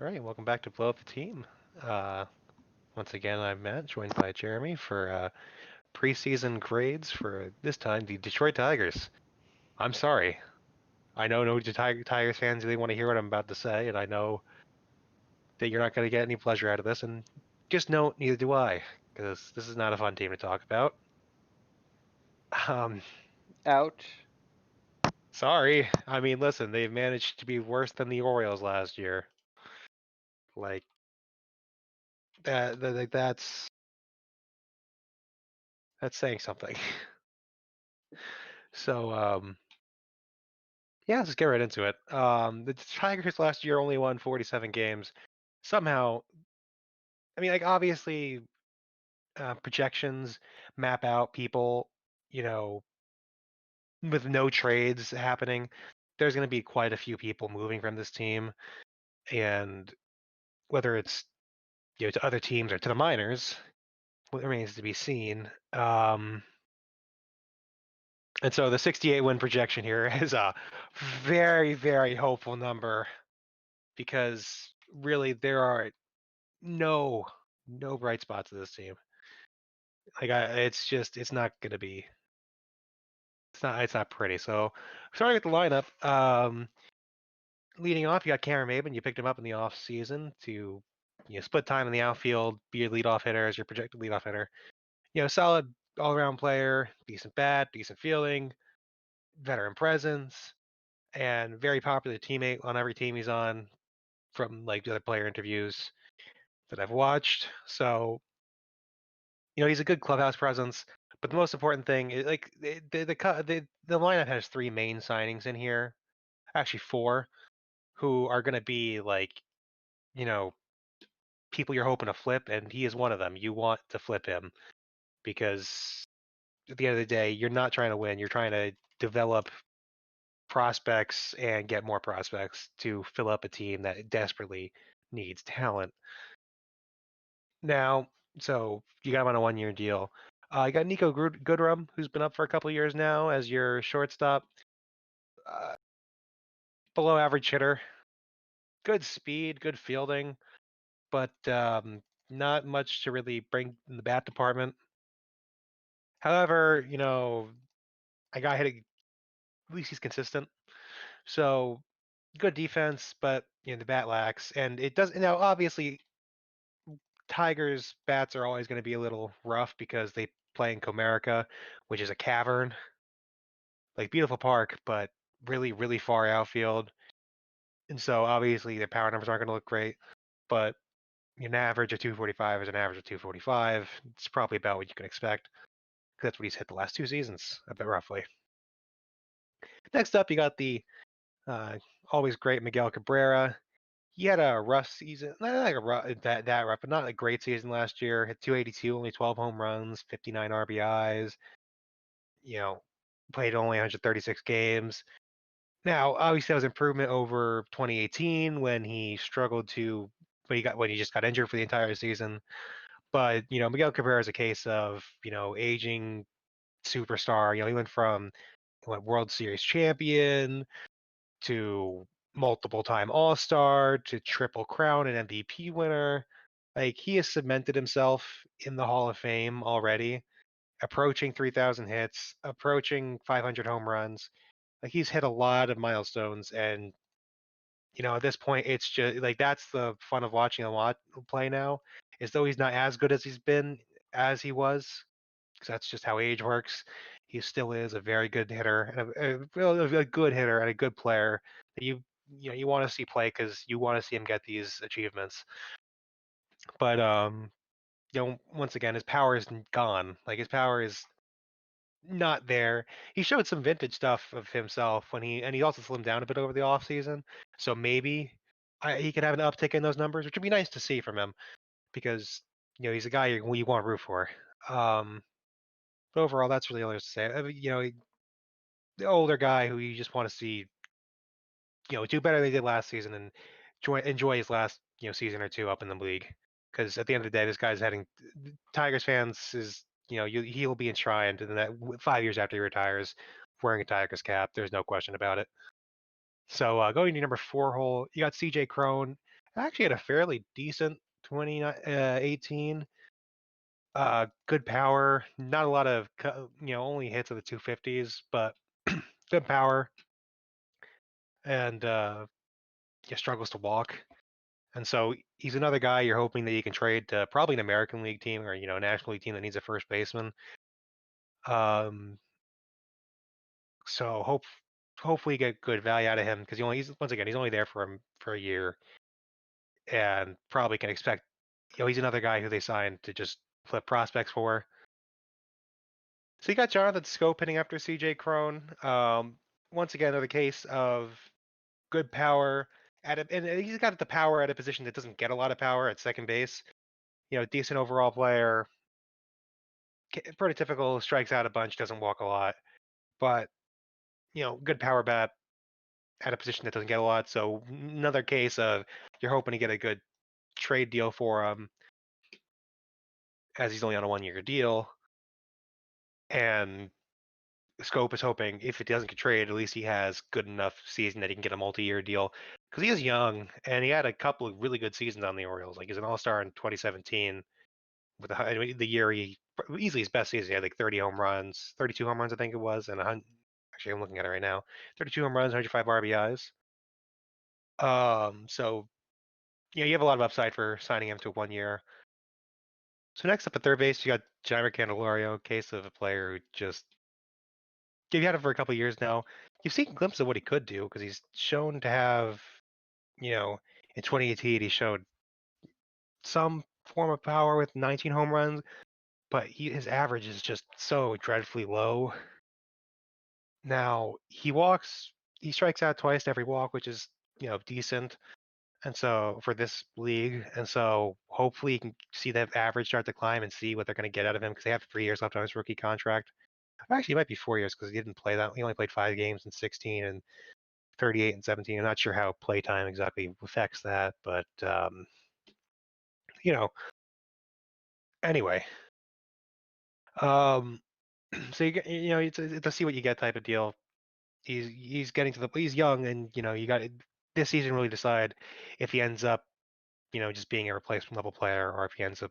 right, welcome back to Blow Up the Team. Uh, Once again, I'm Matt, joined by Jeremy for preseason grades for this time the Detroit Tigers. I'm sorry, I know no Tigers fans really want to hear what I'm about to say, and I know that you're not going to get any pleasure out of this, and just know neither do I, because this is not a fun team to talk about. Um, Ouch. Sorry. I mean, listen, they've managed to be worse than the Orioles last year. Like that's saying something. So, yeah, let's just get right into it. The Tigers last year only won 47 games. Somehow, I mean, like obviously, projections map out people, you know, with no trades happening. There's going to be quite a few people moving from this team, and whether it's to other teams or to the minors, remains to be seen. And so the 68 win projection here is a very, very hopeful number because really there are no bright spots of this team. It's not gonna be it's not pretty. So starting with the lineup, leading off, you got Cameron Maben. You picked him up in the off season to split time in the outfield, be a leadoff hitter as your projected leadoff hitter. Solid all around player, decent bat, decent fielding, veteran presence, and very popular teammate on every team he's on from like the other player interviews that I've watched. So he's a good clubhouse presence. But the most important thing is like the lineup has three main signings in here, actually four, who are going to be like you know people you're hoping to flip, and he is one of them. You want to flip him because at the end of the day, you're not trying to win. You're trying to develop prospects and get more prospects to fill up a team that desperately needs talent. Now, so you got him on a 1 year deal. You got Nico Goodrum, who's been up for a couple years now as your shortstop. Uh, Below average hitter, good speed, good fielding, but not much to really bring in the bat department. However, I got hit. At least he's consistent. So good defense, but the bat lacks, and it does now. Obviously, Tigers bats are always going to be a little rough because they play in Comerica, which is a cavern, like beautiful park, but really, really far outfield. And so obviously their power numbers aren't going to look great, but an average of 245 is an average of 245. It's probably about what you can expect because that's what he's hit the last two seasons, a bit roughly. Next up, you got the uh, always great Miguel Cabrera. He had a rough season, not like a rough, that rough, but not a great season last year. Hit 282, only 12 home runs, 59 RBIs. You know, Played only 136 games. Now, obviously, that was improvement over 2018 when he struggled to, when he just got injured for the entire season. But Miguel Cabrera is a case of aging superstar. He went from World Series champion to multiple time All Star to Triple Crown and MVP winner. Like he has cemented himself in the Hall of Fame already, approaching 3,000 hits, approaching 500 home runs. Like he's hit a lot of milestones, and at this point, it's just like that's the fun of watching him play now. Is though he's not as good as he's been as he was, because that's just how age works. He still is a very good hitter and a good hitter and a good player that you want to see play because you want to see him get these achievements. But once again, his power is gone. Like his power is not there. He showed some vintage stuff of himself and he also slimmed down a bit over the off season. So maybe he could have an uptick in those numbers, which would be nice to see from him because he's a guy you want to root for. Um, but overall, that's really all there's to say. I mean, the older guy who you just want to see, do better than he did last season and enjoy his last season or two up in the league. Because at the end of the day, this guy's heading. Tigers fans is he'll be enshrined in that 5 years after he retires, wearing a Tigers cap. There's no question about it. So going to number 4 hole, you got C.J. Crone Actually had a fairly decent 2018. Good power, not a lot of only hits of the 250s, but good power, and he struggles to walk. And so he's another guy you're hoping that you can trade to probably an American League team or a National League team that needs a first baseman. Um, so hopefully get good value out of him because he's once again he's only there for a year, and probably can expect he's another guy who they signed to just flip prospects for. So you got Jonathan Scope hitting after CJ Crone. Once again, another case of good power and he's got the power at a position that doesn't get a lot of power at second base. Decent overall player, pretty typical, strikes out a bunch, doesn't walk a lot, but good power bat at a position that doesn't get a lot. So another case of you're hoping to get a good trade deal for him as he's only on a 1 year deal. And Scope is hoping if it doesn't get traded, at least he has good enough season that he can get a multi-year deal because he is young and he had a couple of really good seasons on the Orioles. Like he's an All-Star in 2017 with the year he easily his best season. He had like 30 home runs, 32 home runs I think it was, and 100, actually I'm looking at it right now, 32 home runs, 105 RBIs. So you have a lot of upside for signing him to 1 year. So next up at third base, you got Jeimer Candelario, case of a player who just you've had him for a couple of years now. You've seen a glimpse of what he could do because he's shown to have, you know, in 2018 he showed some form of power with 19 home runs, but his average is just so dreadfully low. Now he strikes out twice every walk, which is decent. And so for this league, and so hopefully you can see that average start to climb and see what they're going to get out of him because they have 3 years left on his rookie contract. Actually, it might be 4 years because he didn't play that. He only played 5 games in 16 and 38 and 17. I'm not sure how playtime exactly affects that, but you know. Anyway, um, so it's a see what you get type of deal. He's getting to he's young, and you got this season really decide if he ends up just being a replacement level player or if he ends up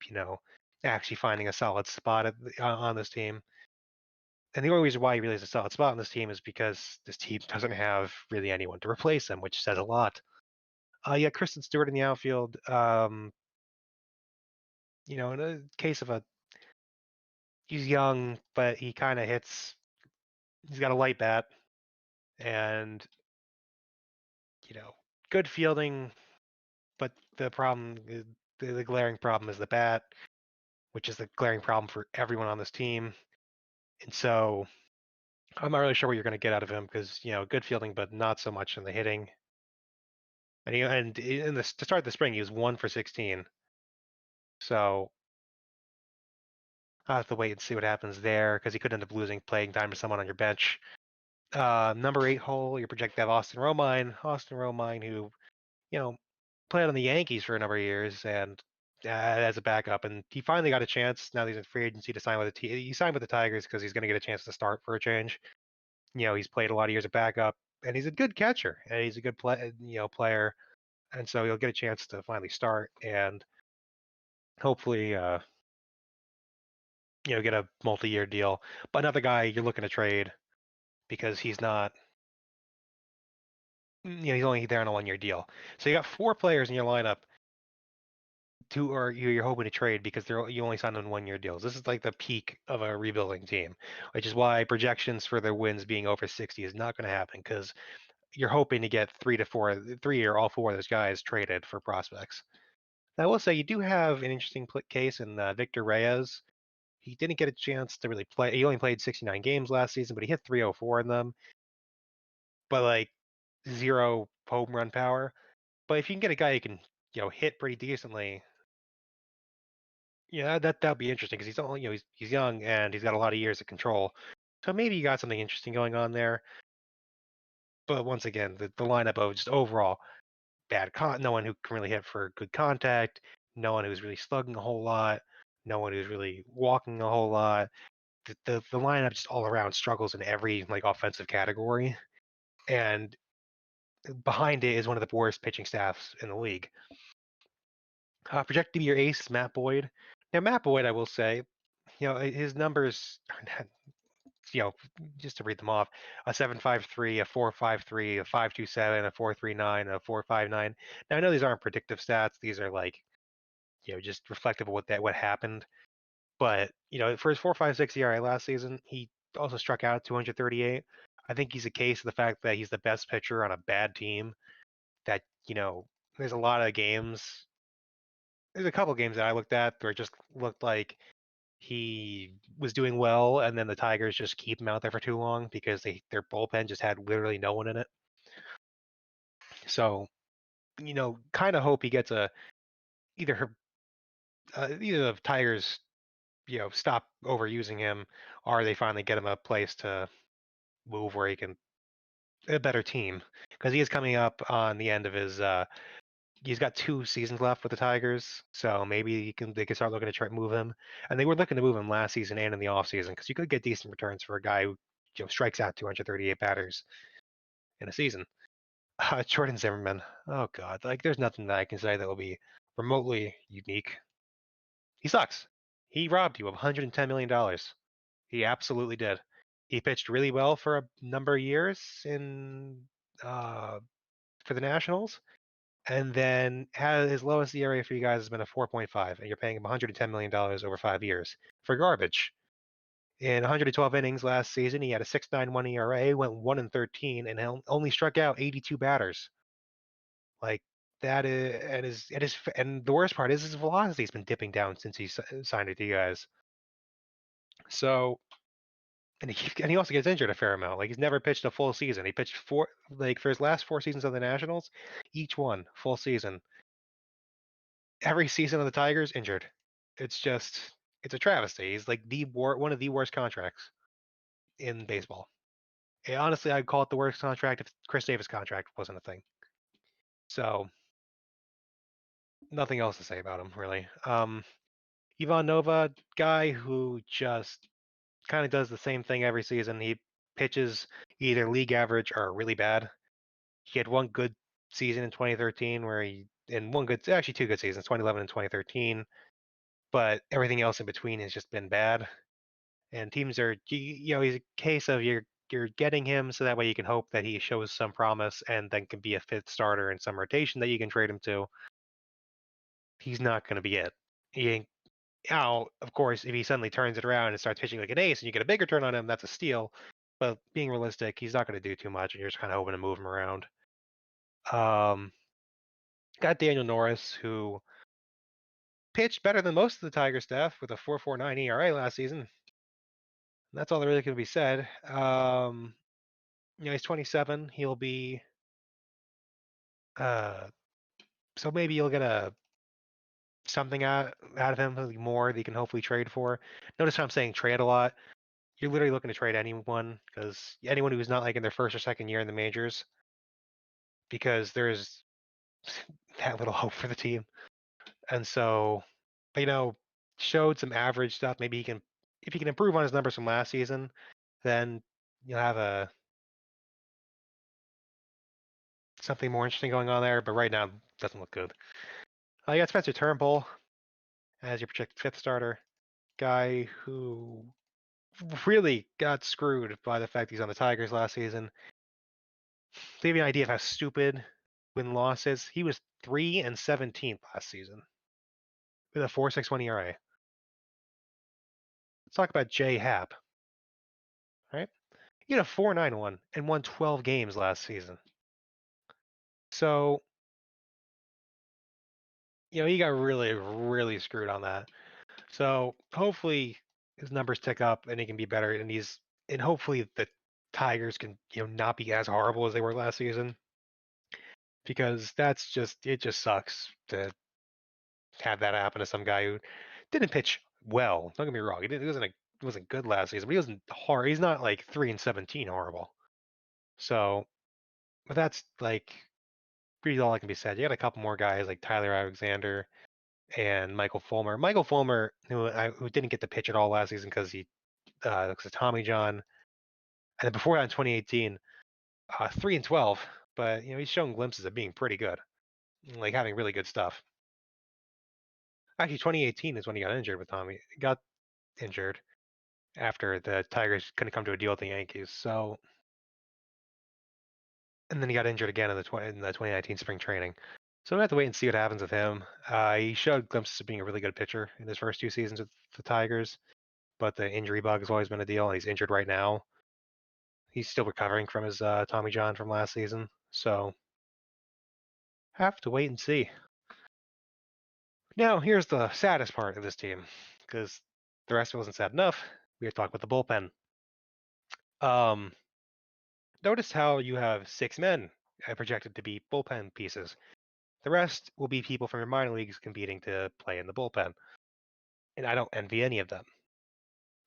you know actually finding a solid spot on this team. And the only reason why he really has a solid spot on this team is because this team doesn't have really anyone to replace him, which says a lot. Yeah, Kristen Stewart in the outfield. In a case of he's young, but he kind of hits. He's got a light bat, and you know, good fielding. But the glaring problem is the bat, which is the glaring problem for everyone on this team. And so I'm not really sure what you're going to get out of him because good fielding, but not so much in the hitting. And to start the spring, he was 1 for 16. So I'll have to wait and see what happens there because he could end up losing playing time to someone on your bench. Number 8 hole, you're projected to have Austin Romine. Austin Romine, who played on the Yankees for a number of years and as a backup, and he finally got a chance. Now that he's in free agency to sign with the team. He signed with the Tigers because he's going to get a chance to start for a change. He's played a lot of years of backup, and he's a good catcher, and he's a good player, and so he'll get a chance to finally start and hopefully get a multi-year deal. But another guy you're looking to trade because he's not. He's only there on a 1 year deal. So you got 4 players in your lineup or you're hoping to trade because you only signed on 1 year deals. This is like the peak of a rebuilding team, which is why projections for their wins being over 60 is not going to happen because you're hoping to get 3 or all 4 of those guys traded for prospects. Now, I will say you do have an interesting case in Victor Reyes. He didn't get a chance to really play. He only played 69 games last season, but he hit 304 in them, but like 0 home run power. But if you can get a guy who can hit pretty decently, yeah, that'd be interesting because he's only he's young and he's got a lot of years of control. So maybe you got something interesting going on there. But once again, the lineup of just overall bad no one who can really hit for good contact, no one who's really slugging a whole lot, no one who's really walking a whole lot. The lineup just all around struggles in every like offensive category. And behind it is one of the worst pitching staffs in the league. Projected to be your ace is Matt Boyd. Now, Matt Boyd, I will say, his numbers are not, you know, just to read them off: a 7.53, a 4.53, a 5.27, a 4.39, a 4.59. Now, I know these aren't predictive stats; these are like, just reflective of what happened. But for his 4.56 ERA last season, he also struck out 238. I think he's a case of the fact that he's the best pitcher on a bad team. That there's a lot of games. There's a couple games that I looked at where it just looked like he was doing well, and then the Tigers just keep him out there for too long because their bullpen just had literally no one in it. So, kind of hope he gets either either the Tigers, stop overusing him, or they finally get him a place to move where he can a better team, because he is coming up on the end of his. He's got 2 seasons left with the Tigers, so maybe they can start looking to try to move him. And they were looking to move him last season and in the offseason, because you could get decent returns for a guy who strikes out 238 batters in a season. Jordan Zimmerman. Oh God, like there's nothing that I can say that will be remotely unique. He sucks. He robbed you of $110 million. He absolutely did. He pitched really well for a number of years for the Nationals, and then had his lowest ERA for you guys has been a 4.5, and you're paying him $110 million over 5 years for garbage. In 112 innings last season, he had a 6.91 ERA, went 1-13, and only struck out 82 batters. Like that is, and the worst part is his velocity's been dipping down since he signed it to you guys. So, and he also gets injured a fair amount. Like he's never pitched a full season. He pitched for his last 4 seasons of the Nationals, each one full season. Every season of the Tigers, injured. It's a travesty. He's like one of the worst contracts in baseball. And honestly, I'd call it the worst contract if Chris Davis' contract wasn't a thing. So nothing else to say about him really. Ivan Nova, guy who just kind of does the same thing every season. He pitches either league average or really bad. He had one good season in 2013 actually 2 good seasons, 2011 and 2013. But everything else in between has just been bad. And teams are, he's a case of you're getting him so that way you can hope that he shows some promise and then can be a fifth starter in some rotation that you can trade him to. He's not going to be it. He ain't. Now, of course, if he suddenly turns it around and starts pitching like an ace and you get a big return on him, that's a steal. But being realistic, he's not going to do too much, and you're just kind of hoping to move him around. Got Daniel Norris, who pitched better than most of the Tiger staff with a 4.49 ERA last season. That's all that really can be said. He's 27. He'll be so maybe you'll get something out of him, something more that you can hopefully trade for. Notice how I'm saying trade a lot. You're literally looking to trade anyone, because anyone who's not like in their first or second year in the majors, because there's that little hope for the team. And so, showed some average stuff. Maybe if he can improve on his numbers from last season, then you'll have something more interesting going on there. But right now, it doesn't look good. You got Spencer Turnbull as your projected fifth starter, guy who really got screwed by the fact he's on the Tigers last season. To give you an idea of how stupid win-loss is, he was 3-17 last season with a 4.61 ERA. Let's talk about Jay Happ. Right? He had a 4.91 and won 12 games last season. So, he got really, really screwed on that. So hopefully his numbers tick up and he can be better, and hopefully the Tigers can not be as horrible as they were last season, because it just sucks to have that happen to some guy who didn't pitch well. Don't get me wrong, he wasn't good last season, but he wasn't horrible. He's not like 3-17 horrible. So, but that's like really all that can be said. You got a couple more guys like Tyler Alexander and Michael Fulmer. Michael Fulmer, who didn't get to pitch at all last season because he looks at Tommy John, and then before that in 2018, 3-12 but he's shown glimpses of being pretty good, like having really good stuff. Actually, 2018 is when he got injured with Tommy. He got injured after the Tigers couldn't come to a deal with the Yankees. So, and then he got injured again in the 2019 spring training. So we have to wait and see what happens with him. He showed glimpses of being a really good pitcher in his first 2 seasons with the Tigers, but the injury bug has always been a deal, and he's injured right now. He's still recovering from his Tommy John from last season. So have to wait and see. Now, here's the saddest part of this team, because the rest wasn't sad enough. We have to talk about the bullpen. Um, Notice how you have 6 men projected to be bullpen pieces. The rest will be people from your minor leagues competing to play in the bullpen, and I don't envy any of them.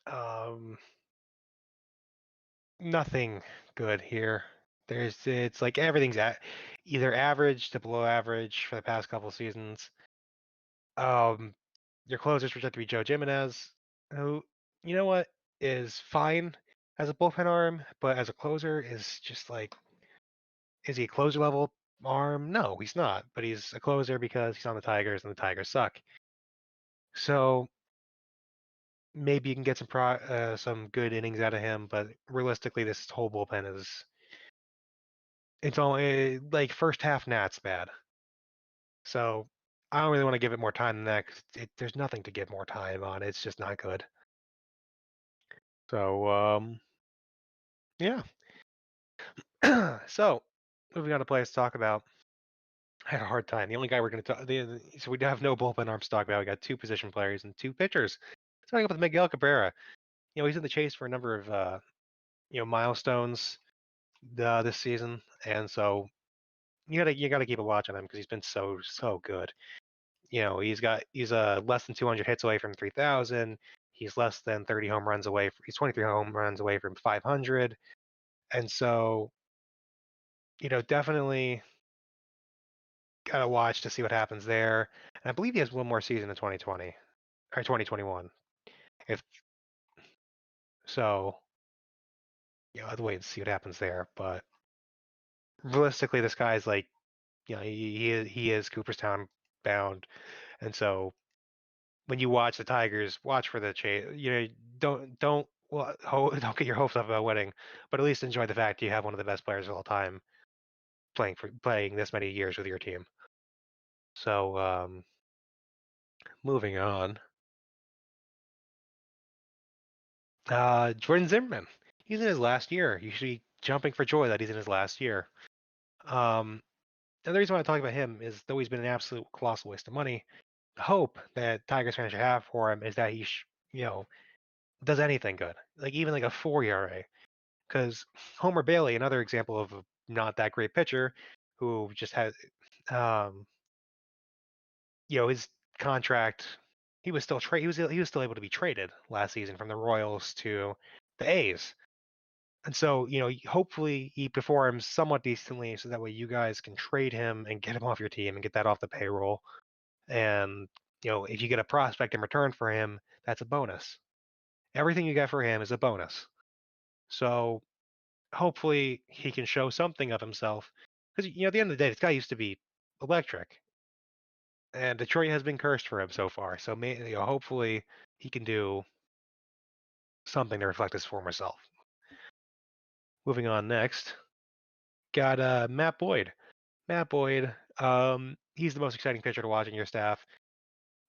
Um, Nothing good here. It's like everything's either average to below average for the past couple seasons. Um, your closer's projected to be Joe Jimenez, who, you know what, is fine as a bullpen arm, but as a closer is just like, is he a closer level arm? No, he's not. But he's a closer because he's on the Tigers and the Tigers suck. So maybe you can get some good innings out of him, but realistically, this whole bullpen it's only like first half Nats bad. So I don't really want to give it more time than that 'cause there's nothing to give more time on. It's just not good. So yeah. So moving on to players to talk about. I had a hard time. The only guy we're going to talk, so we have no bullpen arms to talk about. We got 2 position players and 2 pitchers. Starting up with Miguel Cabrera. He's in the chase for a number of milestones this season, and so you gotta keep a watch on him because he's been so good. He's less than 200 hits away from 3,000. He's less than 30 home runs away. He's 23 home runs away from 500, and so definitely gotta watch to see what happens there. And I believe he has one more season in 2020 or 2021. If so, I'll have to wait and see what happens there. But realistically, this guy's like, he is Cooperstown bound, and so when you watch the Tigers, watch for the chase. Don't well, don't get your hopes up about winning, but at least enjoy the fact you have one of the best players of all time playing this many years with your team. So moving on, Jordan Zimmerman. He's in his last year. You should be jumping for joy that he's in his last year. Um, and the reason why I talk about him is, though he's been an absolute colossal waste of money, the hope that Tigers fans should have for him is that he, does anything good, like even like a 4 ERA. Because Homer Bailey, another example of a not that great pitcher, who just has, um, his contract. He was still able to be traded last season from the Royals to the A's. And so, hopefully he performs somewhat decently so that way you guys can trade him and get him off your team and get that off the payroll. And, if you get a prospect in return for him, that's a bonus. Everything you get for him is a bonus. So hopefully he can show something of himself. Because, at the end of the day, this guy used to be electric. And Detroit has been cursed for him so far. So hopefully he can do something to reflect his former self. Moving on next, got Matt Boyd. Matt Boyd, he's the most exciting pitcher to watch in your staff.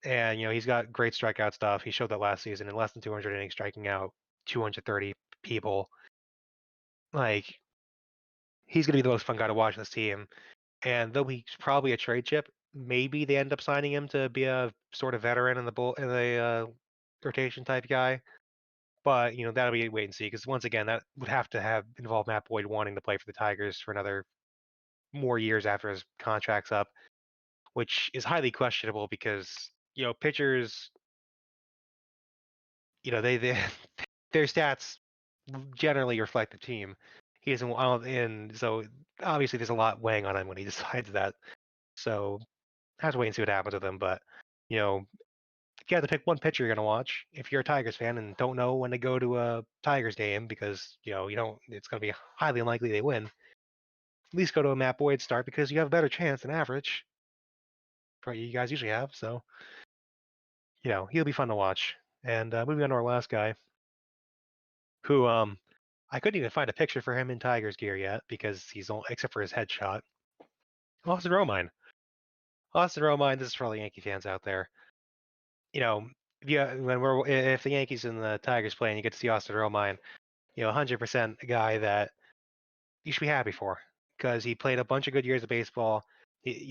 And, he's got great strikeout stuff. He showed that last season in less than 200 innings, striking out 230 people. Like, he's going to be the most fun guy to watch in this team. And though he's probably a trade chip, maybe they end up signing him to be a sort of veteran in the rotation type guy. But that'll be a wait and see, because once again, that would have to have involved Matt Boyd wanting to play for the Tigers for another more years after his contract's up, which is highly questionable because pitchers, they their stats generally reflect the team. He isn't, and so obviously there's a lot weighing on him when he decides that. So have to wait and see what happens with him. But if you have to pick one pitcher you're going to watch, if you're a Tigers fan and don't know when to go to a Tigers game because you don't, it's going to be highly unlikely they win. at least go to a Matt Boyd start because you have a better chance than average. What you guys usually have. So, he'll be fun to watch. And moving on to our last guy, who I couldn't even find a picture for him in Tigers gear yet because he's only except for his headshot. Austin Romine. Austin Romine. This is for all the Yankee fans out there. If the Yankees and the Tigers play and you get to see Austin Romine, 100% a guy that you should be happy for because he played a bunch of good years of baseball.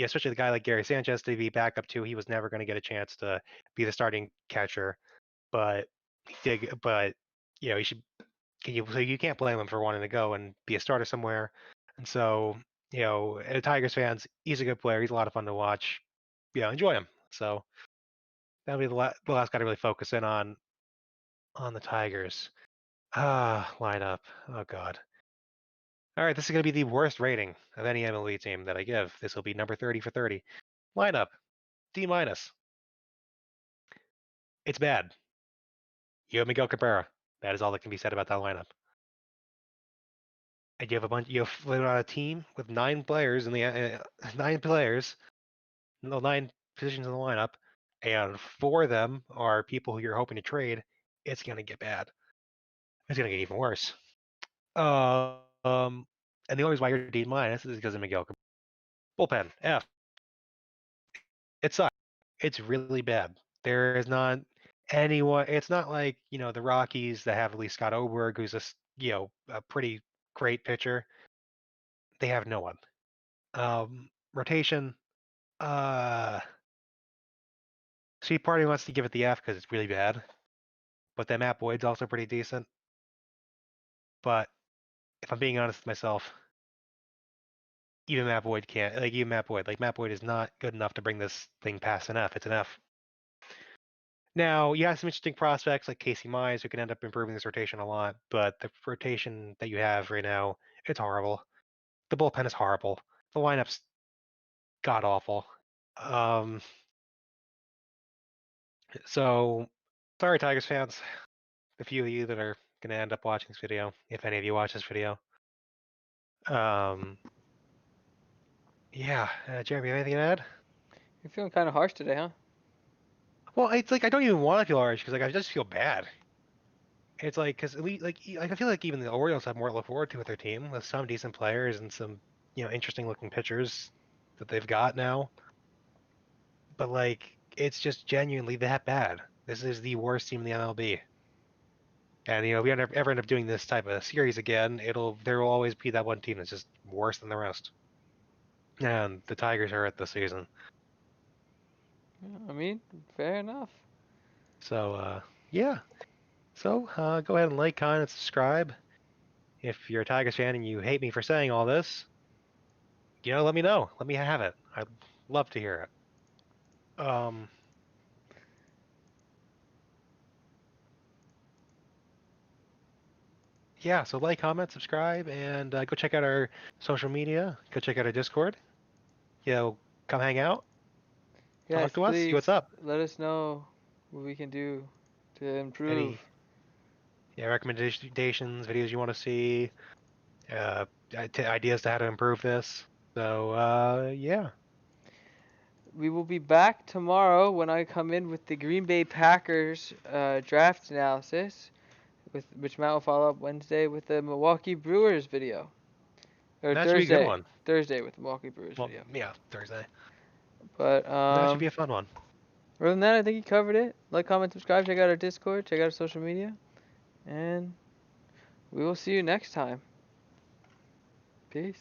Especially the guy like Gary Sanchez to be backup too. He was never going to get a chance to be the starting catcher, but he did. But you should. So you can't blame him for wanting to go and be a starter somewhere. And so Tigers fans, he's a good player. He's a lot of fun to watch. Enjoy him. So that'll be the last guy to really focus in on the Tigers. Lineup. Oh God. All right, this is going to be the worst rating of any MLB team that I give. This will be number 30 for 30. Lineup, D minus. It's bad. You have Miguel Cabrera. That is all that can be said about that lineup. And you have a team with 9 players 9 players, 9 positions in the lineup, and 4 of them are people who you're hoping to trade. It's going to get bad. It's going to get even worse. And the only reason why you're D minus is because of Miguel Cabrera. Bullpen, F. It sucks. It's really bad. There is not anyone. It's not like the Rockies that have at least Scott Oberg, who's a pretty great pitcher. They have no one. Rotation. See, party wants to give it the F because it's really bad, but then Matt Boyd's also pretty decent. But if I'm being honest with myself, even Matt Boyd can't. Matt Boyd is not good enough to bring this thing past an F. It's an F. Now, you have some interesting prospects like Casey Mize who can end up improving this rotation a lot, but the rotation that you have right now, it's horrible. The bullpen is horrible. The lineup's god awful. So, sorry, Tigers fans. The few of you that are going to end up watching this video, if any of you watch this video. Yeah, Jeremy, anything to add? You're feeling kind of harsh today, huh? Well, it's like I don't even want to feel harsh because I just feel bad. It's like because I feel like even the Orioles have more to look forward to with their team with some decent players and some interesting looking pitchers that they've got now. But it's just genuinely that bad. This is the worst team in the MLB. And if we ever end up doing this type of series again, there will always be that one team that's just worse than the rest. And the Tigers are at this season. I mean, fair enough. So yeah. So go ahead and like, comment, and subscribe. If you're a Tigers fan and you hate me for saying all this, let me know. Let me have it. I'd love to hear it. Yeah, so like, comment, subscribe, and go check out our social media. Go check out our Discord. Come hang out, Yes, talk to us, see please what's up. let us know what we can do to improve. Any recommendations, videos you want to see, ideas to how to improve this. So yeah. We will be back tomorrow when I come in with the Green Bay Packers draft analysis, with which Matt will follow up Wednesday with the Milwaukee Brewers video. Or That should be a good Thursday. one. Thursday with the Milwaukee Brewers Well, video. yeah, Thursday. But That should be a fun one. other than that, I think you covered it. Like, comment, subscribe, check out our Discord, check out our social media, and we will see you next time. Peace.